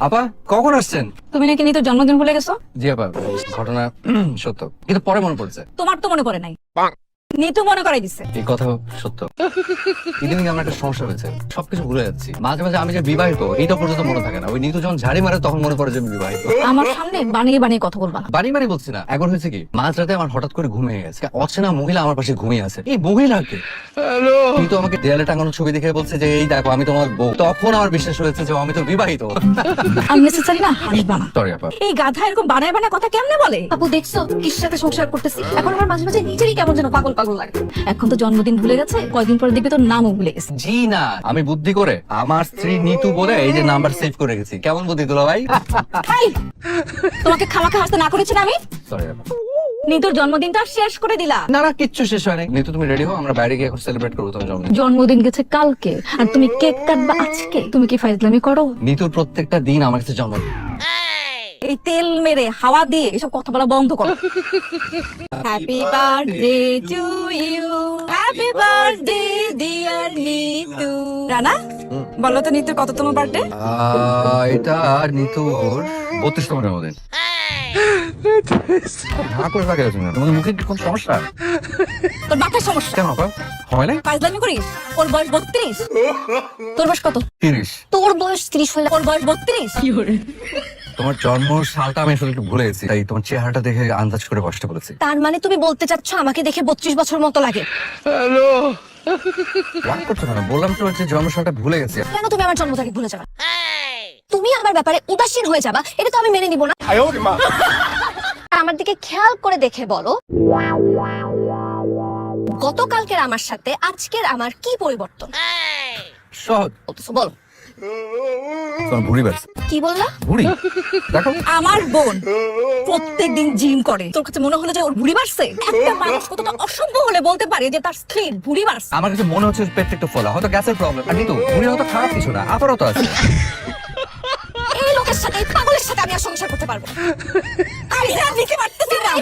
আপা কখন আসছেন? তুমি নাকি নিতোর জন্মদিন ভুলে গেছো? জি আপা, ঘটনা সত্য, কিন্তু পরে মনে পড়েছে। তোমার তো মনে পড়ে নাই, নিতু মনে করাই দিচ্ছে। এই কথা সত্য। ইদানিং আমার একটা সমস্যা হয়েছে, সবকিছু ভুলে যাচ্ছি। মাঝে মাঝে আমি যে বিবাহিত এটা পর্যন্ত মনে থাকে না। ওই নিতু যখন ঝাড়ি মারে তখন মনে পড়ে যে আমি বিবাহিত। আমার সামনে বানিয়ে বানিয়ে কথা বলবা না। বাড়ি বাড়ি বলছি না, এখন হয়েছে কি মাঝরাতে আমার হঠাৎ করে ঘুমিয়ে গেছে, অচেনা মহিলা আমার পাশে ঘুমিয়ে আছে। এই মহিলাকে কিন্তু আমাকে দেয়ালে টাঙানো ছবি দেখে বলছে যে এই দেখো আমি তোমার বউ। তখন আমার বিশ্বাস হয়েছে যে আমি তো বিবাহিত। আননেসেসারি না হাসবা না। সরি আপা। এই গাধা এরকম বানায় বানায় কথা কেমনে বলে? আপু দেখছো কিসের সাথে সংসার করতেছি, এখন আমার মাঝে মাঝে নিজেরই কেমন যেন পাগল পাগল লাগে। এখন তো জন্মদিন ভুলে গেছে, কয়দিন পরে দেখবে তোর নামও ভুলে গেছে। জি না, আমি বুদ্ধি করে আমার স্ত্রী নিতু বলে এই যে নাম্বার সেভ করে রেখেছি। কেমন বুদ্ধি দুলা ভাই? হাই, তোমাকে খামাখা হাসতে না করেছি না আমি? সরি আপা। নিতুর জন্মদিনটা শেষ করে দিলা। না না, কিচ্ছু শেষ হয়নি। নিতু তুমি রেডি হও, আমরা বাইরে গিয়ে এখন সেলিব্রেট করবো তোমার জন্মদিন। জন্মদিন গেছে কালকে আর তুমি কেক কাটবা আজকে। তুমি কি ফাইজলামি করো? নিতুর প্রত্যেকটা দিন আমার কাছে জন্মদিন। এই তেল মেরে হাওয়া দিয়ে এসব কথা বলা বন্ধ করো। Happy birthday to you, happy birthday dear Nitu. Rana, বলো তো নিতুর কততম বার্থডে? এটা নিতুর 32তম জন্মদিন। না করে থাকে তুমি, তোমাদের মুখে কি কোন সমস্যা? তোর মাথার সমস্যা। কেন আপা, হয় নাই? ফাইজলামি করিস? ওর বয়স 32। তোর বয়স কত? 30। তোর বয়স 30 হলে ওর বয়স 32। তোমার জন্ম সালটা আমি আসলে একটু ভুলে গেছি, তাই তোমার চেহারাটা দেখে আন্দাজ করে বসতে বলেছি। তার মানে তুমি বলতে চাচ্ছ আমাকে দেখে 32 বছর মতো লাগে? রাগ করছো কেন? বললাম তো যে জন্ম সালটা ভুলে গেছি। কেন তুমি আমার জন্ম তারিখ ভুলে যাবে? তুমি আমার ব্যাপারে উদাসীন হয়ে যাবা, এটা তো আমি মেনে নিব না। আমার দিকে খেয়াল করে দেখে বলো, গতকালকের আমার সাথে আজকের আমার কি পরিবর্তন? সহজ। বলতেছো, বলো। তোমার ভুঁড়ি বাড়ছে। কি বললা? ভুঁড়ি দেখো। আমার বোন প্রত্যেকদিন জিম করে, তোর কাছে মনে হলো যে ওর ভুঁড়ি বাড়ছে? একটা মানুষ কতটা অসম্ভব হলে বলতে পারে যে তার স্ত্রীর ভুঁড়ি বাড়ছে? আমার কাছে মনে হচ্ছে পেট একটু ফোলা, হয়তো গ্যাসের প্রবলেম। আর কিন্তু ভুঁড়ি হয়তো খারাপ কিছু না, আবারও তো আছে। এই লোকের সাথে, এই পাগলের সাথে আমি আর সংসার করতে পারবো না। আমি আর নিতে পারতেছি না।